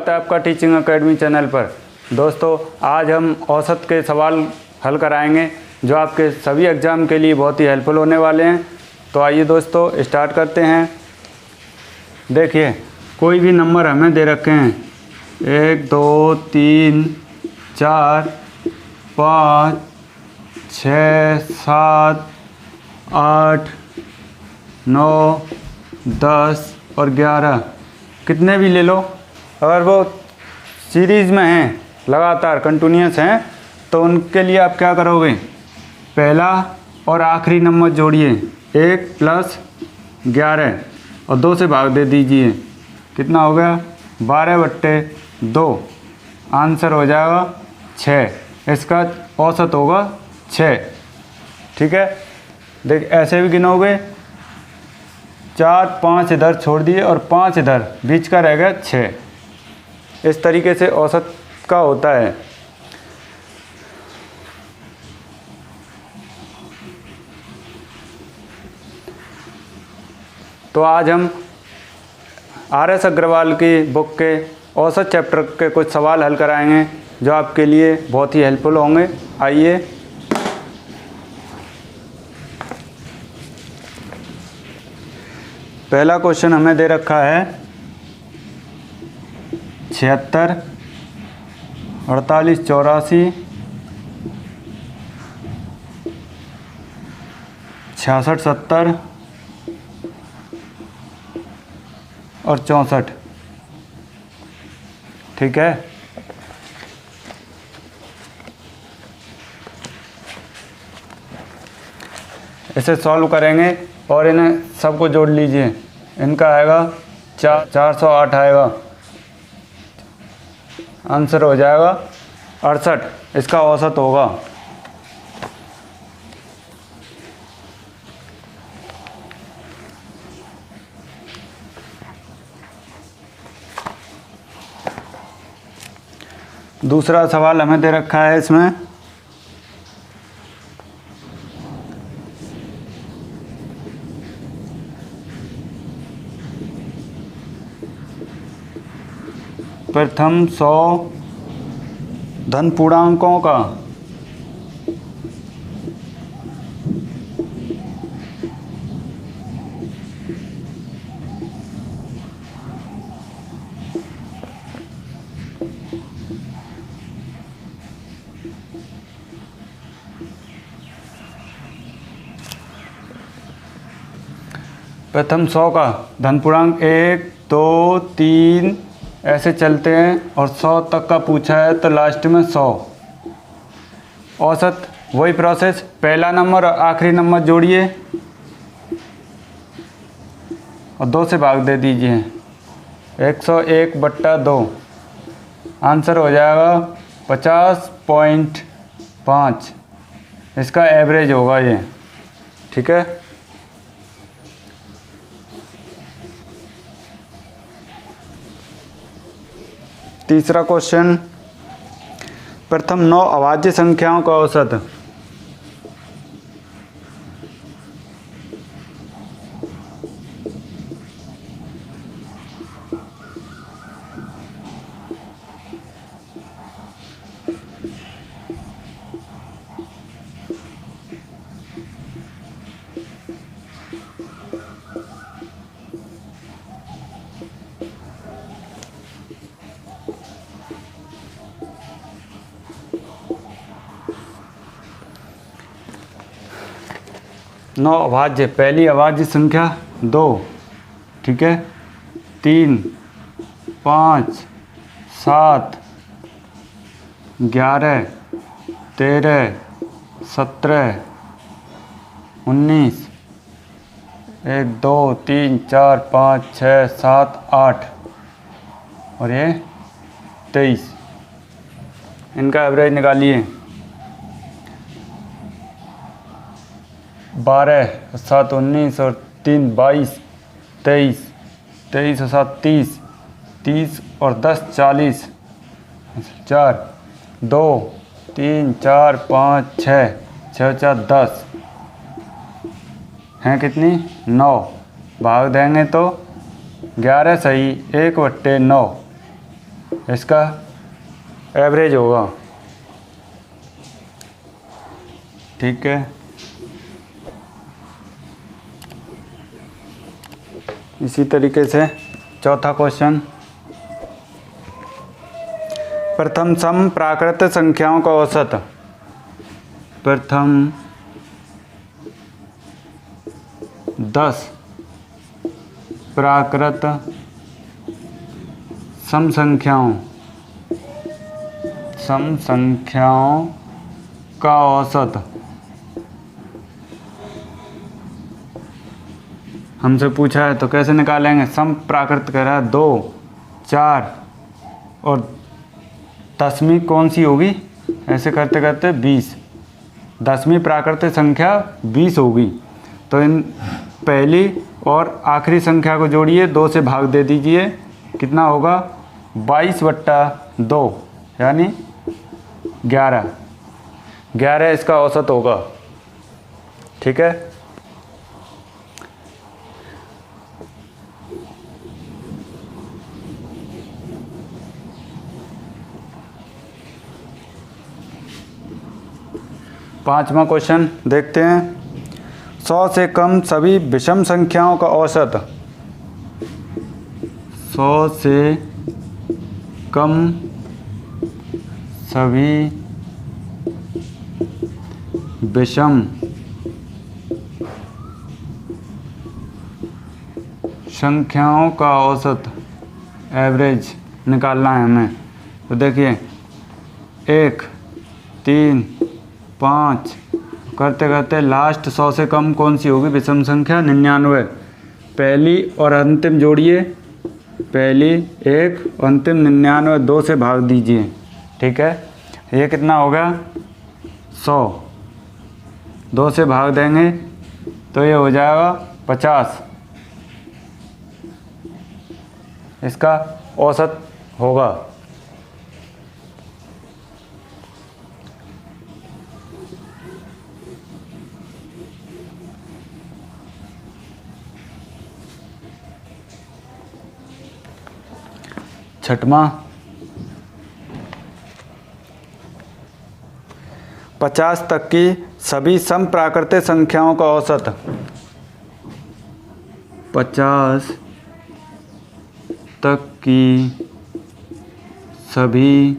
स्वागत है आपका टीचिंग एकेडमी चैनल पर। दोस्तों, आज हम औसत के सवाल हल कराएंगे जो आपके सभी एग्ज़ाम के लिए बहुत ही हेल्पफुल होने वाले हैं। तो आइए दोस्तों स्टार्ट करते हैं। देखिए, कोई भी नंबर हमें दे रखे हैं 1 2 3 4 5 6 7 8 9 10 और 11, कितने भी ले लो। अगर वो सीरीज़ में हैं, लगातार कंटिन्यूस हैं, तो उनके लिए आप क्या करोगे, पहला और आखिरी नंबर जोड़िए 1 + 11 और 2 से भाग दे दीजिए। कितना हो गया 12/2। आंसर हो जाएगा 6। इसका औसत होगा 6। ठीक है, देख ऐसे भी गिनोगे, 4 5 इधर छोड़ दिए और 5 इधर, बीच का रह गया 6। इस तरीके से औसत का होता है। तो आज हम RS अग्रवाल की बुक के औसत चैप्टर के कुछ सवाल हल कराएंगे जो आपके लिए बहुत ही हेल्पफुल होंगे। आइए, पहला क्वेश्चन हमें दे रखा है 76 48 84 66 70 और 64। ठीक है, इसे सॉल्व करेंगे और इन्हें सबको जोड़ लीजिए। इनका आएगा 408 आएगा। आंसर हो जाएगा 68। इसका औसत होगा। दूसरा सवाल हमें दे रखा है इसमें प्रथम 100 धन पूर्णांकों का प्रथम 100 का धन पूर्णांक 1 2 3 ऐसे चलते हैं और 100 तक का पूछा है तो लास्ट में 100। औसत वही प्रोसेस, पहला नंबर और आखिरी नंबर जोड़िए और 2 से भाग दे दीजिए। 101/2। आंसर हो जाएगा 50.5। इसका एवरेज होगा ये। ठीक है, तीसरा क्वेश्चन, प्रथम 9 अभाज्य संख्याओं का औसत। नौ अभाज्य, पहली अभाज्य संख्या 2। ठीक है, 3 5 7 11 13 17 19 1 2 3 4 5 6 7 8 और ये 23। इनका एवरेज निकालिए। 12 7 19 और 3 22 23 23 और 7 30 30 और 10 40 4 2 3 4 5 6 6 4 10 हैं कितनी 9। भाग देंगे तो 11 सही 1/9। इसका एवरेज होगा। ठीक है, इसी तरीके से चौथा क्वेश्चन, प्रथम सम प्राकृत संख्याओं का औसत। प्रथम 10 प्राकृत सम संख्याओं का औसत हमसे पूछा है, तो कैसे निकालेंगे? सम प्राकृत कह रहा है 2, 4 और 10वीं कौन सी होगी? ऐसे करते करते 20, 10वीं प्राकृतिक संख्या 20 होगी। तो इन पहली और आखिरी संख्या को जोड़िए, 2 से भाग दे दीजिए, कितना होगा? 22/2 यानी 11 इसका औसत होगा। ठीक है, पांचवा क्वेश्चन देखते हैं, 100 से कम सभी विषम संख्याओं का औसत। 100 से कम सभी विषम संख्याओं का औसत एवरेज निकालना है हमें। तो देखिए 1, 3, 5 करते करते लास्ट 100 से कम कौन सी होगी विषम संख्या? 99। पहली और अंतिम जोड़िए, पहली 1, अंतिम 99, 2 से भाग दीजिए। ठीक है, ये कितना हो गया? 100। 2 से भाग देंगे तो ये हो जाएगा 50, इसका औसत होगा। छठवां, 50 तक की सभी सम प्राकृतिक संख्याओं का औसत। 50 तक की सभी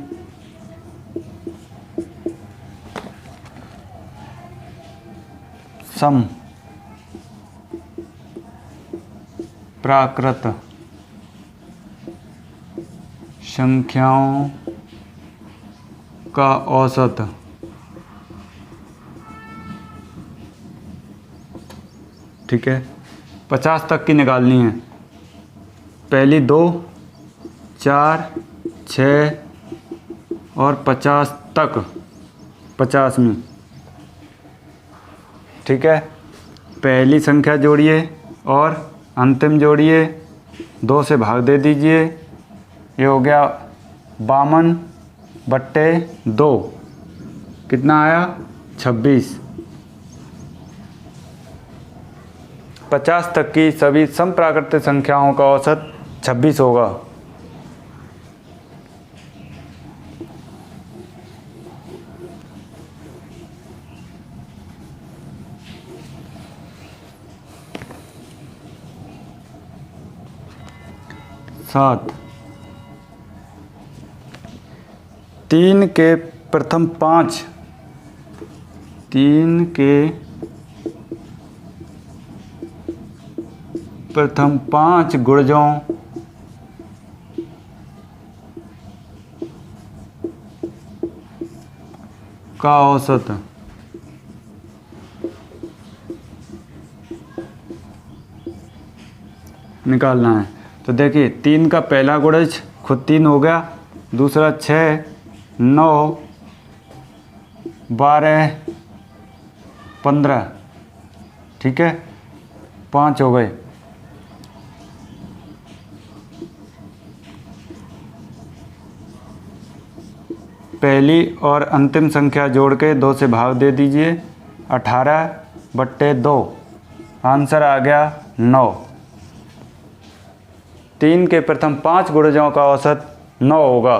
सम प्राकृत संख्याओं का औसत। ठीक है, 50 तक की निकालनी है। पहली 2, 4, 6 और 50 तक, 50वीं। ठीक है, पहली संख्या जोड़िए और अंतिम जोड़िए, 2 से भाग दे दीजिए, ये हो गया 52/2, कितना आया? 26। 50 तक की सभी सम प्राकृतिक संख्याओं का औसत 26 होगा। सात, 3 के प्रथम 5 गुणजों का औसत। निकालना है। तो देखिए 3 का पहला गुणज खुद 3 हो गया, दूसरा 6, 9, 12, 15। ठीक है, 5 हो गए। पहली और अंतिम संख्या जोड़ के 2 से भाग दे दीजिए, 18/2, आंसर आ गया 9। 3 के प्रथम 5 गुणजों का औसत 9 होगा।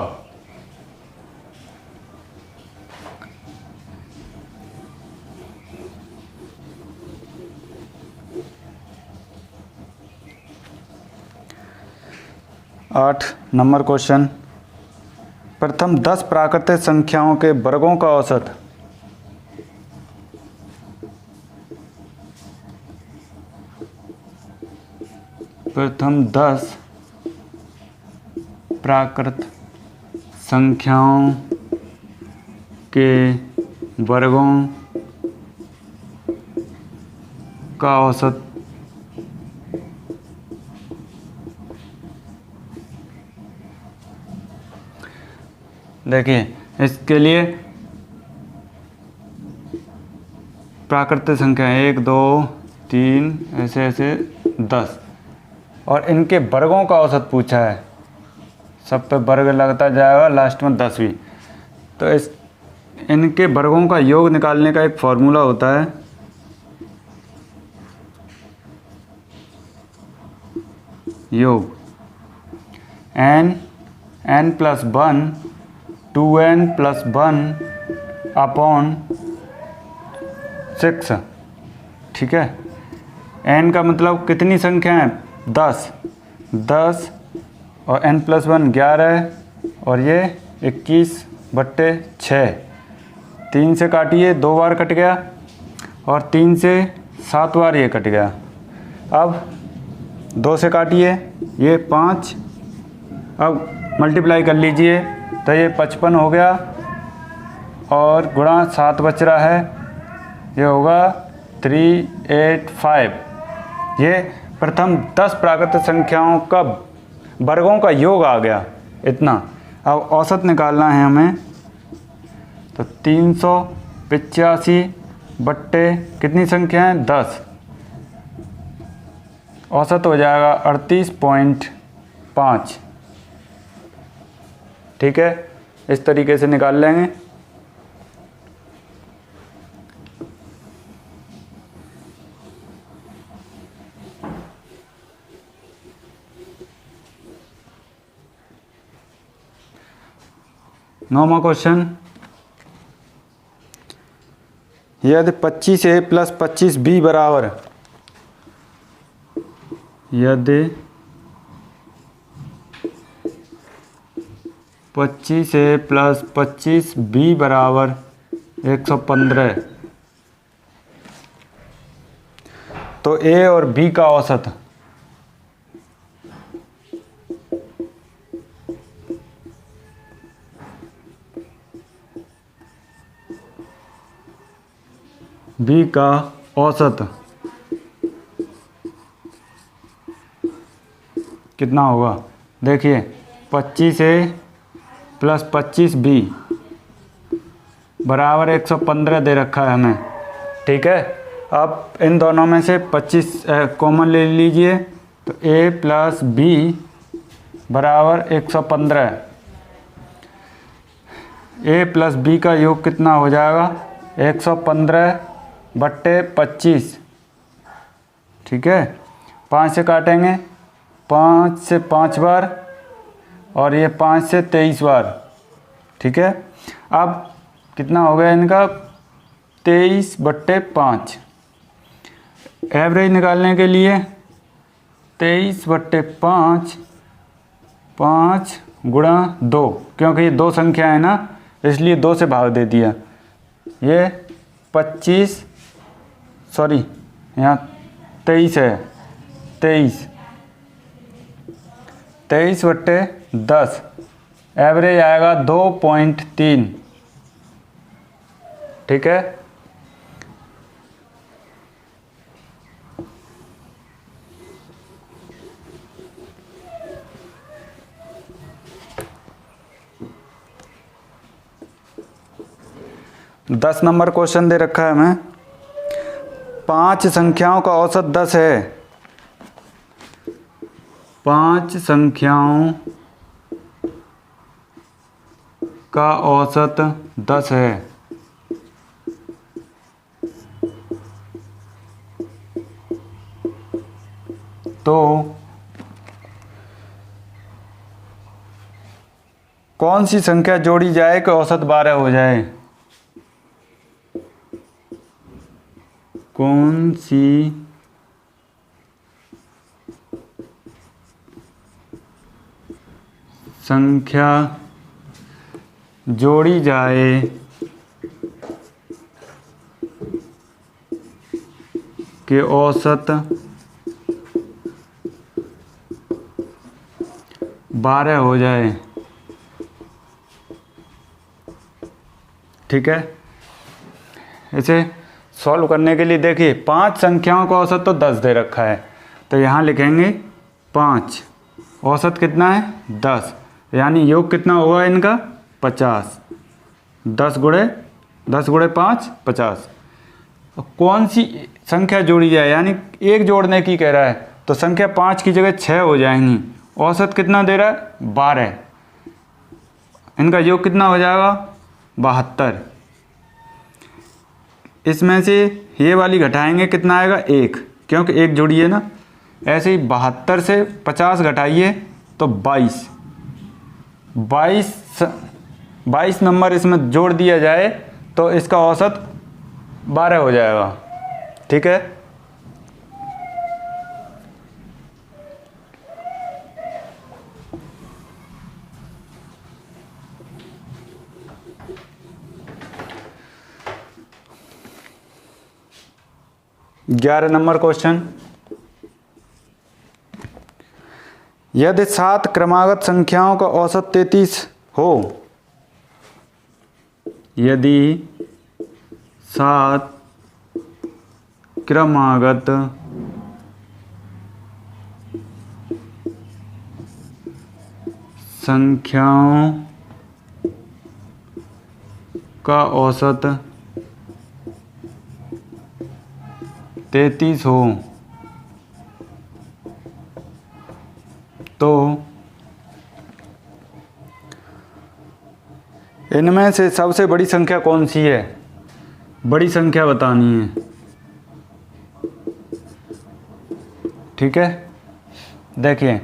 आठ नंबर क्वेश्चन, प्रथम 10 प्राकृतिक संख्याओं के वर्गों का औसत। प्रथम 10 प्राकृत संख्याओं के वर्गों का औसत। देखिए इसके लिए प्राकृतिक संख्या 1 2 3 ऐसे ऐसे 10 और इनके वर्गों का औसत पूछा है। सब पे वर्ग लगता जाएगा, लास्ट में 10 भी। तो इनके वर्गों का योग निकालने का एक फॉर्मूला होता है। योग n plus 1 2n plus 1 upon 6। ठीक है, n का मतलब कितनी संख्या है? 10 और n प्लस 1 11 और ये 21/6। 3 से काटिए, 2 बार कट गया और 3 से 7 बार ये कट गया। अब 2 से काटिए, ये 5। अब मल्टीप्लाई कर लीजिए तो ये 55 हो गया और गुणा 7 बच रहा है, ये होगा 385। ये प्रथम 10 प्राकृतिक संख्याओं का वर्गों का योग आ गया इतना। अब औसत निकालना है हमें, तो 385 बट्टे कितनी संख्या है? 10। औसत हो जाएगा 38.5। ठीक है, इस तरीके से निकाल लेंगे। नौवां क्वेश्चन, यदि 25a प्लस 25b बराबर, यदि 25a प्लस 25b बराबर 115, तो a और b का औसत। b का औसत कितना होगा? देखिए 25a प्लस 25b बराबर 115 दे रखा है हमें। ठीक है, अब इन दोनों में से 25 कॉमन ले लीजिए, तो a प्लस b बराबर 115। a प्लस b का योग कितना हो जाएगा? 115/25। ठीक है, 5 से काटेंगे, 5 से 5 बार और ये 5 से 23 बार। ठीक है, अब कितना हो गया इनका? 23/5। एवरेज निकालने के लिए 23/5 5 गुणा 2, क्योंकि ये 2 संख्या है ना, इसलिए 2 से भाग दे दिया। ये 25 सॉरी यहाँ 23 है, 23/10 एवरेज आएगा 2.3। ठीक है, दस नंबर क्वेश्चन दे रखा है हमें। 5 संख्याओं का औसत 10 है। 5 संख्याओं का औसत 10 है, तो कौन सी संख्या जोड़ी जाए कि औसत 12 हो जाए? कौन सी संख्या जोड़ी जाए कि औसत 12 हो जाए? ठीक है, इसे सॉल्व करने के लिए देखिए 5 संख्याओं का औसत तो 10 दे रखा है, तो यहाँ लिखेंगे 5, औसत कितना है 10, यानी योग कितना होगा इनका 50, 10 गुणे 5 50। कौन सी संख्या जोड़ी जाए, यानी एक जोड़ने की कह रहा है, तो संख्या 5 की जगह 6 हो जाएंगी। औसत कितना दे रहा है 12, इनका योग कितना हो जाएगा 72। इसमें से ये वाली घटाएंगे कितना आएगा 1, क्योंकि एक जोड़ी है ना। ऐसे ही 72 से 50 घटाइए तो 22 नंबर इसमें जोड़ दिया जाए तो इसका औसत 12 हो जाएगा। ठीक है, ग्यारह नंबर क्वेश्चन। यदि 7 क्रमागत संख्याओं का औसत 33 हो, यदि 7 क्रमागत संख्याओं का औसत 33 हो, तो इनमें से सबसे बड़ी संख्या कौन सी है? बड़ी संख्या बतानी है। ठीक है, देखिए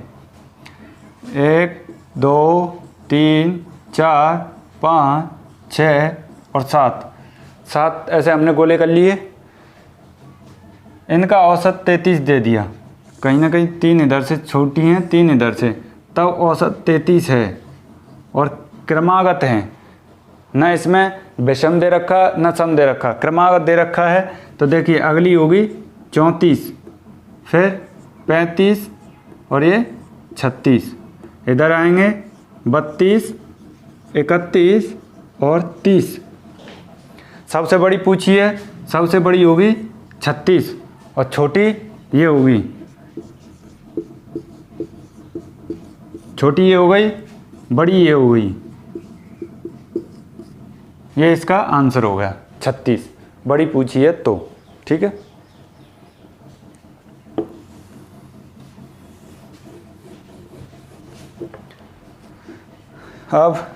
1 2 3 4 5 6 और 7 ऐसे हमने गोले कर लिए। इनका औसत 33 दे दिया, कहीं ना कहीं 3 इधर से छोटी हैं 3 इधर से, तब औसत 33 है और क्रमागत हैं। न इसमें विषम दे रखा न सम दे रखा, क्रमागत दे रखा है। तो देखिए अगली होगी 34, फिर 35 और ये 36, इधर आएंगे 32 31 और 30। सबसे बड़ी पूछी है, सबसे बड़ी होगी 36 और छोटी ये होगी, छोटी ये हो गई, बड़ी ये हो गई। ये इसका आंसर हो गया 36, बड़ी पूछी है तो। ठीक है, अब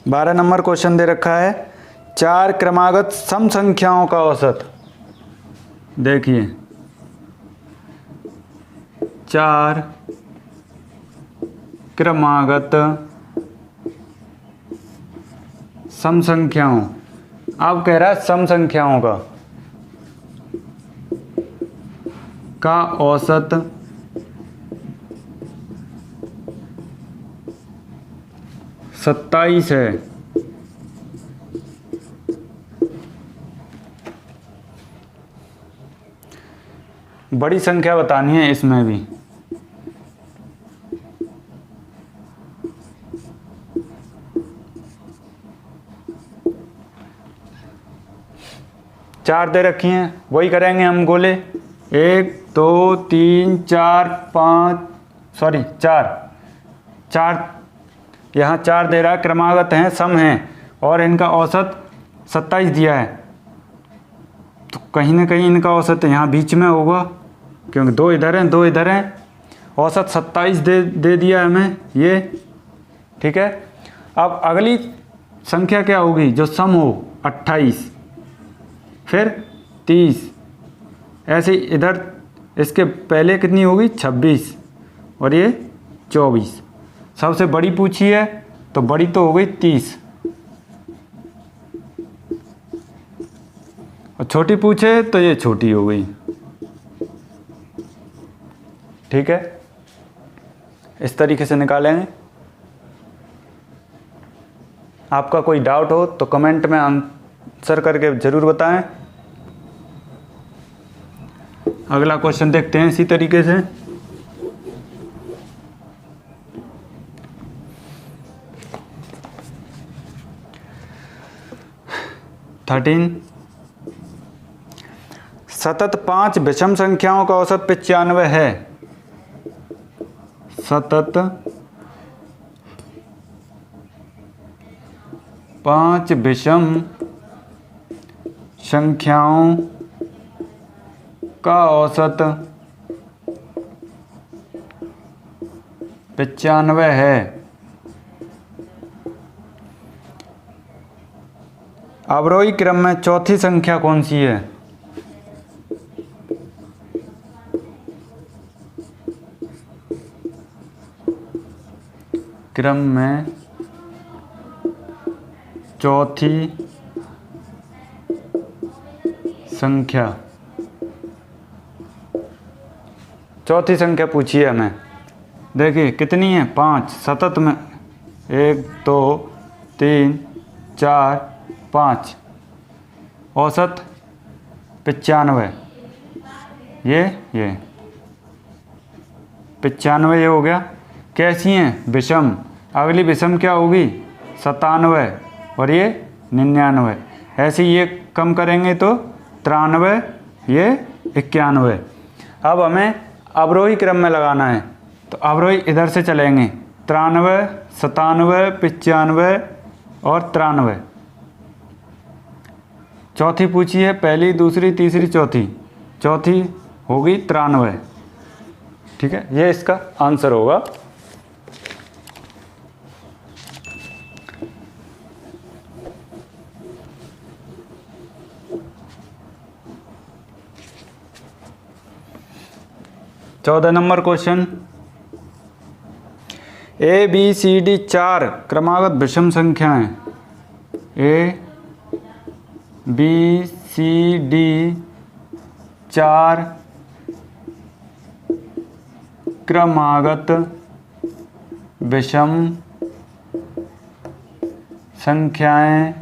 12 नंबर क्वेश्चन दे रखा है 4 क्रमागत सम संख्याओं का औसत। देखिए 4 क्रमागत सम संख्याओं, अब कह रहा है सम संख्याओं का औसत 27 है। बड़ी संख्या बतानी है इसमें भी। चार दे रखी हैं, वही करेंगे हम गोले। 1 2 3 4 5 सॉरी 4 यहाँ 4 दे रहा है, क्रमागत हैं सम हैं और इनका औसत 27 दिया है, तो कहीं ना कहीं इनका औसत यहाँ बीच में होगा, क्योंकि 2 इधर हैं 2 इधर हैं। औसत 27 दे दिया हमें ये। ठीक है, अब अगली संख्या क्या होगी जो सम हो? 28, फिर 30, ऐसे इधर इसके पहले कितनी होगी? 26 और ये 24। सबसे बड़ी पूछी है तो बड़ी तो हो गई 30, और छोटी पूछे तो ये छोटी हो गई। ठीक है, इस तरीके से निकालेंगे। आपका कोई डाउट हो तो कमेंट में आंसर करके ज़रूर बताएं। अगला क्वेश्चन देखते हैं इसी तरीके से। सतत 5 विषम संख्याओं का औसत 95 है। सतत 5 विषम संख्याओं का औसत 95 है। अवरोही क्रम में चौथी संख्या कौन सी है? क्रम में चौथी संख्या, चौथी संख्या पूछिए हमें। देखिए कितनी है? 5। सतत में 1 2 3 4 5, औसत 95। ये 95 ये हो गया। कैसी हैं? विषम। अगली विषम क्या होगी? 97, और ये 99। ऐसे ये कम करेंगे तो 93, ये 91। अब हमें अवरोही क्रम में लगाना है, तो अवरोही इधर से चलेंगे। 93, 97, 95 और 93। चौथी पूछी है, पहली, दूसरी, तीसरी, चौथी। चौथी होगी 93। ठीक है, ये इसका आंसर होगा। चौदह नंबर क्वेश्चन। ABCD 4 क्रमागत विषम संख्याएं। ABCD 4 क्रमागत विषम संख्याएं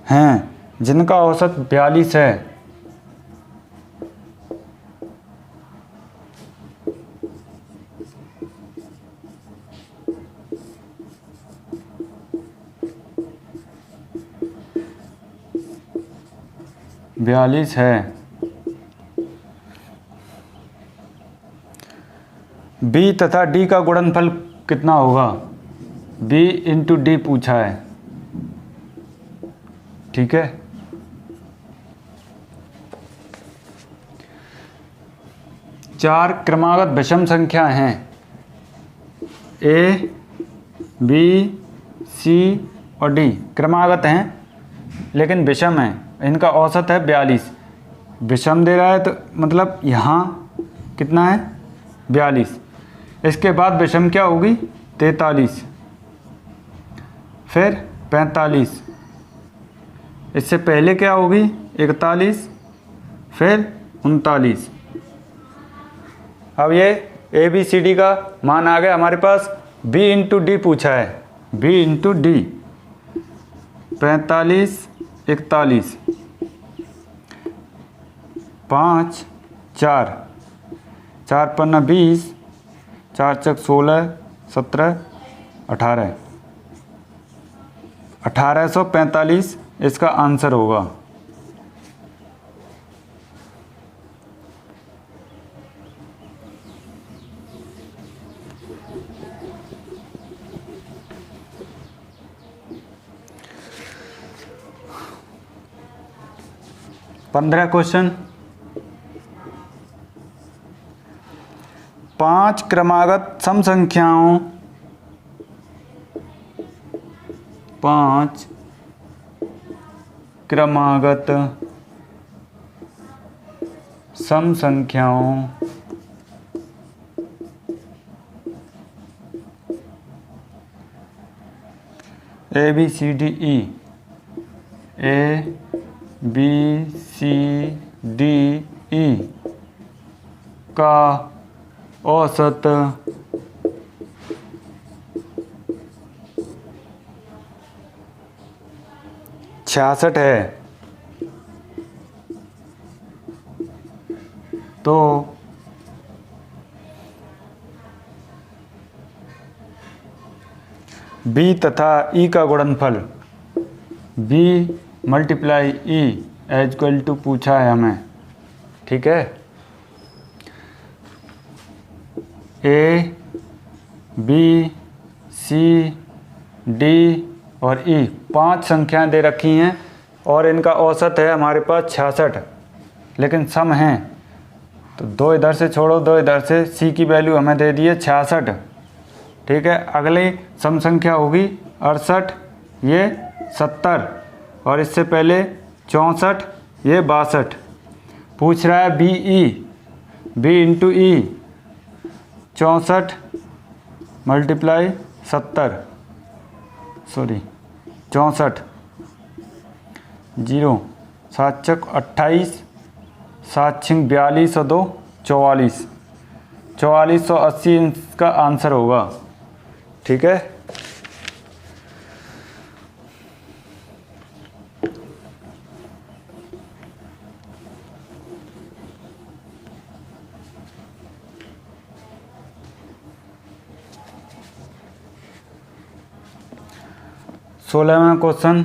हैं जिनका औसत 42 है। है। B तथा D का गुणनफल कितना होगा? B इंटू D पूछा है। ठीक है, चार क्रमागत विषम संख्या हैं। A, B, C और D क्रमागत हैं लेकिन विषम हैं। इनका औसत है 42। विषम दे रहा है तो मतलब यहाँ कितना है? 42। इसके बाद विषम क्या होगी? 43, फिर 45। इससे पहले क्या होगी? 41, फिर 39। अब ये ABCD का मान आ गया हमारे पास। B इंटू D पूछा है। B इंटू D 45, 41, 5, 4, 4 पन्ना 20, 4 चक 16, 17, 18, 1845 इसका आंसर होगा। पंद्रह क्वेश्चन। 5 क्रमागत सम संख्याओं 5 क्रमागत सम संख्याओं A B C D E, A B C D E का औसत 66 है, तो बी तथा ई का गुणनफल B multiply E as equal to पूछा है हमें, ठीक है। ए बी सी डी और ई 5 संख्याएं दे रखी हैं और इनका औसत है हमारे पास 66, लेकिन सम हैं तो 2 इधर से छोड़ो 2 इधर से, सी की वैल्यू हमें दे दी है 66, ठीक है। अगली सम संख्या होगी 68, ये 70 और इससे पहले 64, ये 62। पूछ रहा है बी ई, बी इंटू ई 64 मल्टीप्लाई 70, सॉरी 64, 0 7 चक 28, 7 छिंग 42 और 2 44, 4480 इसका आंसर होगा, ठीक है। सोलहवां क्वेश्चन,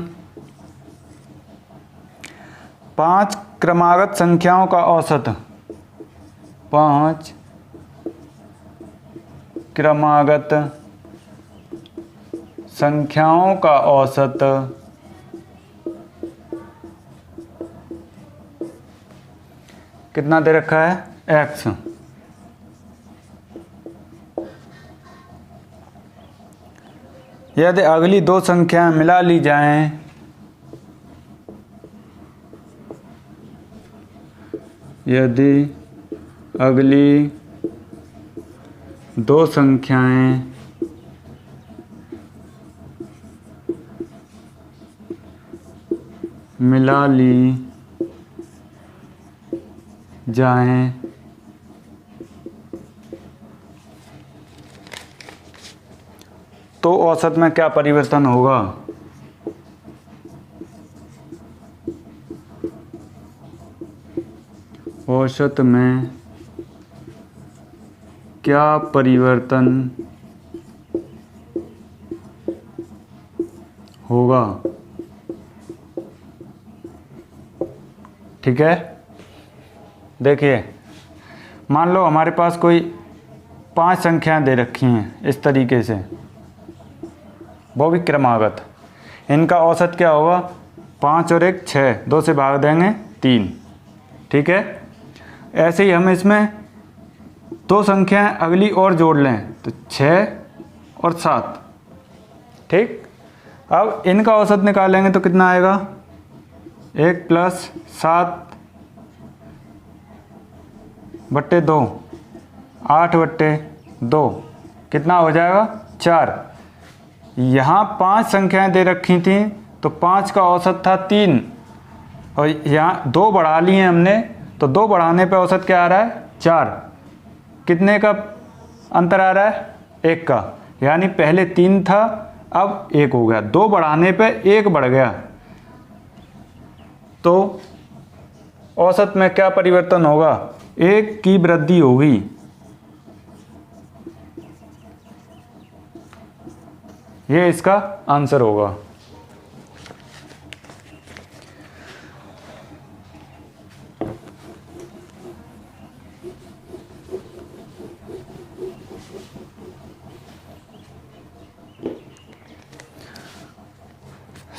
5 क्रमागत संख्याओं का औसत, 5 क्रमागत संख्याओं का औसत कितना दे रखा है, x। यदि अगली 2 संख्याएं मिला ली जाएं, यदि अगली 2 संख्याएं मिला ली जाएं तो औसत में क्या परिवर्तन होगा। औसत में क्या परिवर्तन होगा, ठीक है। देखिए, मान लो हमारे पास कोई 5 संख्याएं दे रखी हैं इस तरीके से, वो भी क्रमागत, इनका औसत क्या होगा, 5 और 1 6, 2 से भाग देंगे 3, ठीक है। ऐसे ही हम इसमें 2 संख्याएं अगली और जोड़ लें तो 6 और 7, ठीक। अब इनका औसत निकालेंगे तो कितना आएगा, 1 + 7 बट्टे 2, 8 बट्टे 2, कितना हो जाएगा 4। यहाँ 5 संख्याएं दे रखी थी तो 5 का औसत था 3 और यहाँ 2 बढ़ा लिए हमने तो 2 बढ़ाने पे औसत क्या आ रहा है, 4। कितने का अंतर आ रहा है, 1 का, यानी पहले 3 था अब 1 हो गया, 2 बढ़ाने पे 1 बढ़ गया। तो औसत में क्या परिवर्तन होगा, 1 की वृद्धि होगी। ये इसका आंसर होगा।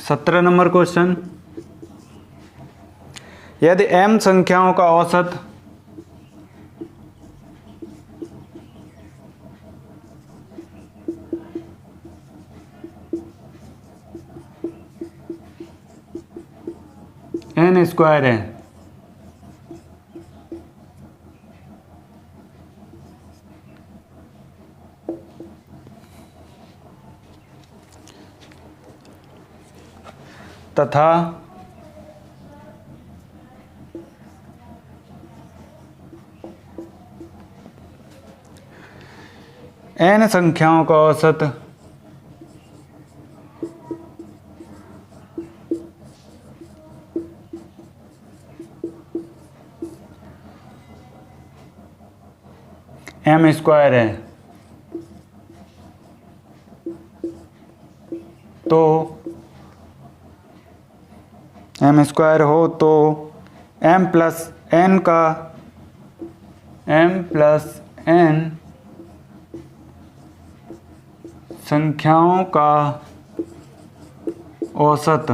सत्रह नंबर क्वेश्चन, यदि m संख्याओं का औसत n² है तथा n संख्याओं का औसत m स्क्वायर है, तो m स्क्वायर हो तो m प्लस n संख्याओं का औसत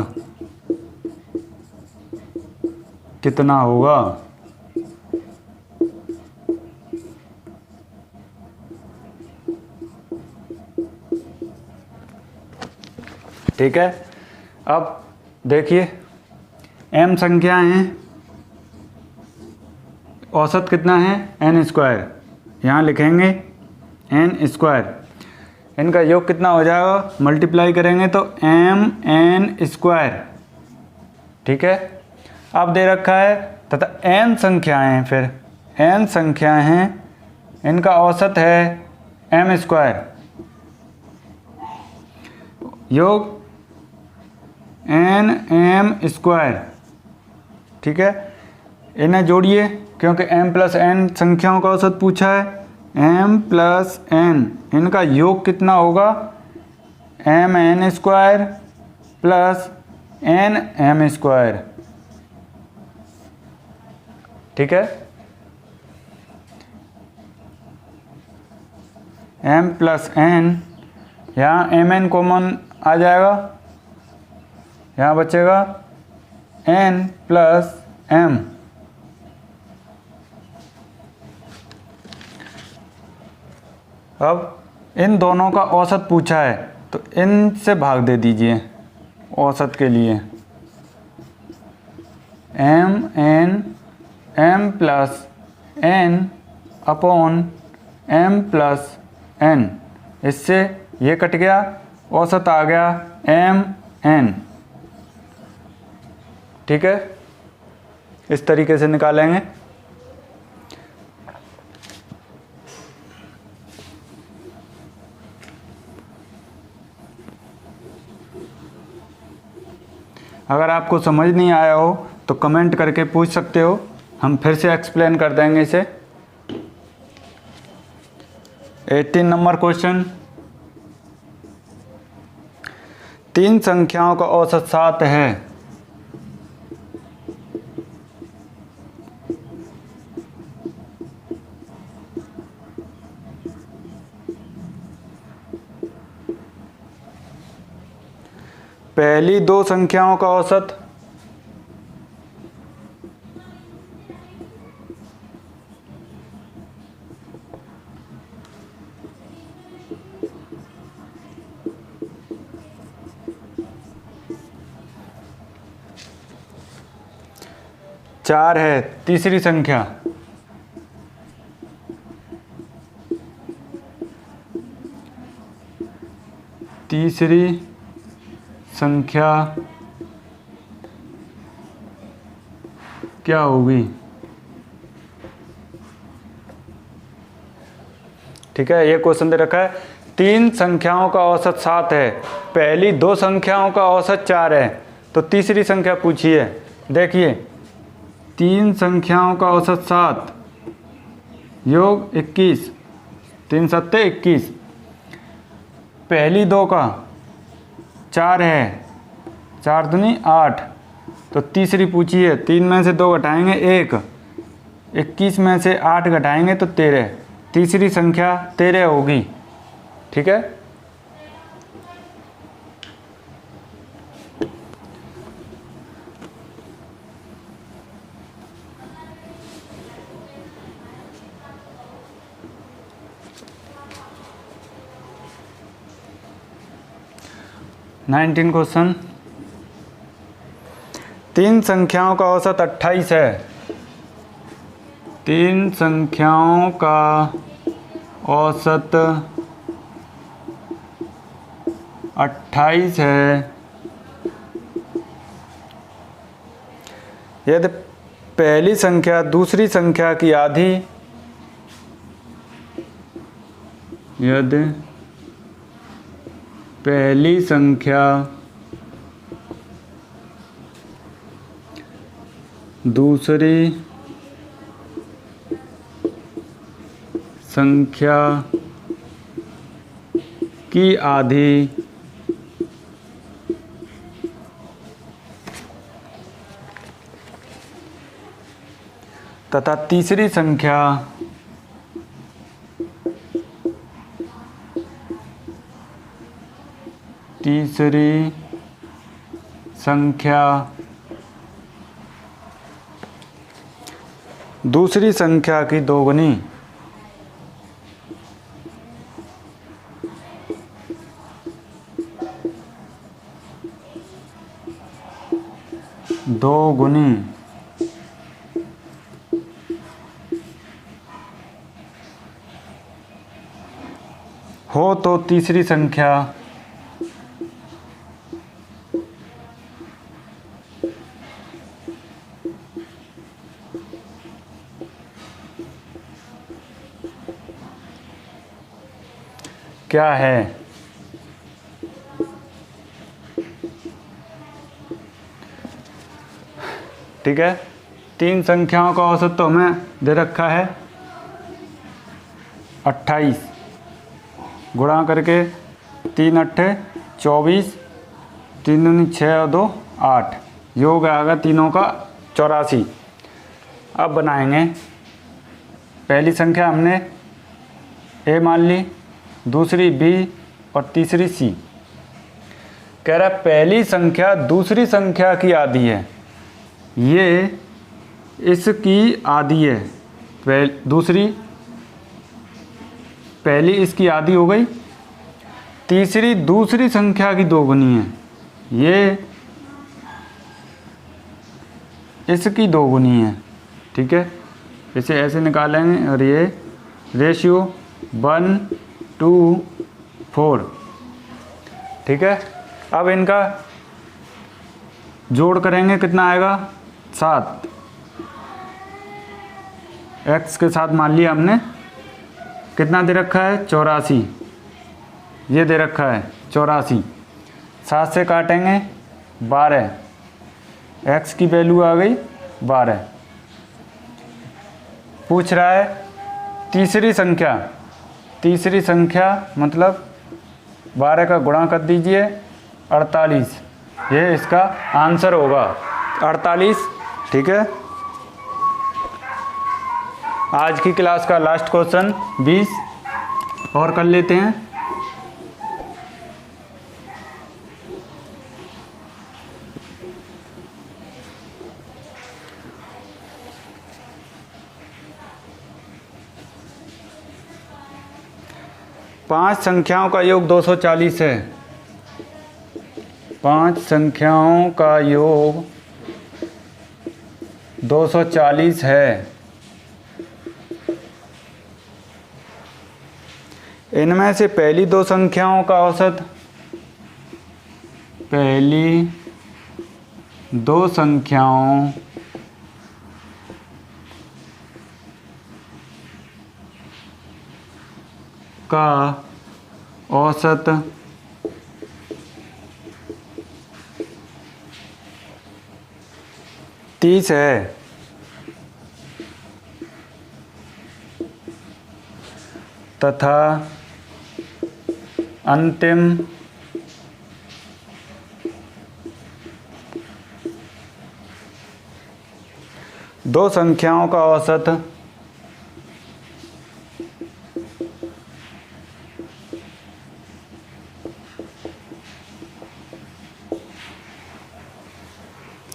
कितना होगा। ठीक है, अब देखिए m संख्याएं हैं, औसत कितना है n स्क्वायर, यहाँ लिखेंगे n स्क्वायर, इनका योग कितना हो जाएगा, मल्टीप्लाई करेंगे तो mn स्क्वायर। ठीक है, अब दे रखा है तथा n संख्याएं हैं, फिर n संख्याएं हैं, इनका औसत है m स्क्वायर, योग nm स्क्वायर। ठीक है, इन्हें जोड़िए क्योंकि m प्लस n संख्याओं का औसत पूछा है, m प्लस n, इनका योग कितना होगा mn square plus nm square. ठीक है, m प्लस n, यहाँ mn कॉमन आ जाएगा, यहाँ बचेगा n प्लस m। अब इन दोनों का औसत पूछा है तो इन से भाग दे दीजिए औसत के लिए, m plus n upon m plus n, इससे ये कट गया, औसत आ गया mn। ठीक है, इस तरीके से निकालेंगे। अगर आपको समझ नहीं आया हो तो कमेंट करके पूछ सकते हो, हम फिर से एक्सप्लेन कर देंगे इसे। 18 नंबर क्वेश्चन, 3 संख्याओं का औसत 7 है, पहली 2 संख्याओं का औसत चार है, तीसरी संख्या क्या होगी। ठीक है, ये क्वेश्चन दे रखा है, 3 संख्याओं का औसत 7 है, पहली 2 संख्याओं का औसत 4 है, तो तीसरी संख्या पूछी है। देखिए 3 संख्याओं का औसत 7 योग 21, 3 सत्ते 21, पहली 2 का 4 है, 4 दूनी 8, तो तीसरी पूछी है, 3 में से 2 घटाएंगे 1, 21 में से 8 घटाएंगे तो 13, तीसरी संख्या 13 होगी। ठीक है, क्वेश्चन, 3 संख्याओं का औसत 28 है, 3 संख्याओं का औसत 28 है, यदि पहली संख्या दूसरी संख्या की आधी, यदि पहली संख्या दूसरी संख्या की आधी तथा तीसरी संख्या दूसरी संख्या की दोगुनी, दोगुनी हो तो तीसरी संख्या क्या है? ठीक है, तीन संख्याओं का औसत तो हमें दे रखा है 28, गुणा करके 3 अट्ठे 24, 3 दूनी 6 और 2 8, योग आएगा तीनों का 84। अब बनाएंगे, पहली संख्या हमने ए मान ली, दूसरी बी और तीसरी सी। कह रहा है पहली संख्या दूसरी संख्या की आधी है, ये इसकी आधी है, दूसरी पहली इसकी आधी हो गई, तीसरी दूसरी संख्या की दोगुनी है, ये इसकी दोगुनी है। ठीक है, इसे ऐसे निकालेंगे और ये रेशियो 1:4। ठीक है, अब इनका जोड़ करेंगे, कितना आएगा 7। x के साथ मान लिया हमने, कितना दे रखा है 84, ये दे रखा है 84, 7 से काटेंगे 12, x की वैल्यू आ गई 12। पूछ रहा है तीसरी संख्या मतलब 12 का गुणा कर दीजिए 48, ये इसका आंसर होगा 48। ठीक है, आज की क्लास का लास्ट क्वेश्चन 20 और कर लेते हैं। पांच संख्याओं का योग 240 है, 5 संख्याओं का योग 240 है। इनमें से पहली दो संख्याओं का औसत, पहली दो संख्याओं का औसत 30 है तथा अंतिम दो संख्याओं का औसत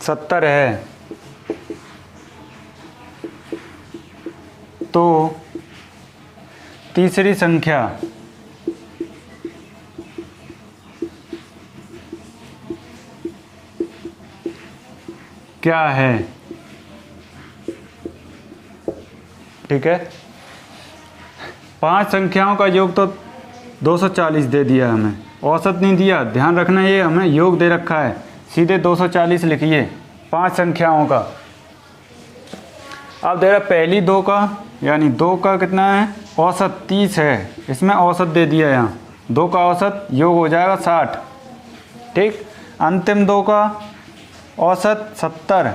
70 है। तो तीसरी संख्या क्या है? ठीक है, 5 संख्याओं का योग तो 240 दे दिया हमें, औसत नहीं दिया, ध्यान रखना, ये हमें योग दे रखा है, सीधे 240 लिखिए 5 संख्याओं का। अब दे रहा पहली 2 का, यानी 2 का कितना है, औसत 30 है, इसमें औसत दे दिया यहाँ, 2 का औसत योग हो जाएगा 60, ठीक। अंतिम 2 का औसत 70,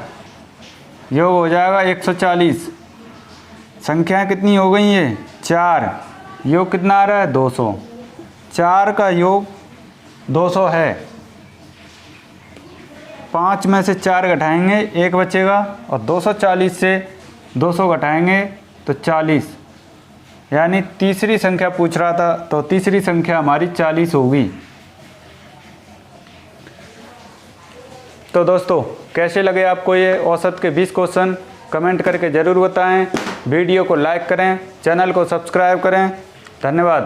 योग हो जाएगा 140। संख्याएं कितनी हो गई ये, 4, योग कितना आ रहा है, 200। 4 का योग 200 है। 5 में से 4 घटाएंगे 1 बचेगा, और 240 से 200 घटाएंगे तो 40, यानी तीसरी संख्या पूछ रहा था, तो तीसरी संख्या हमारी 40 होगी। तो दोस्तों कैसे लगे आपको ये औसत के 20 क्वेश्चन, कमेंट करके ज़रूर बताएं। वीडियो को लाइक करें, चैनल को सब्सक्राइब करें। धन्यवाद।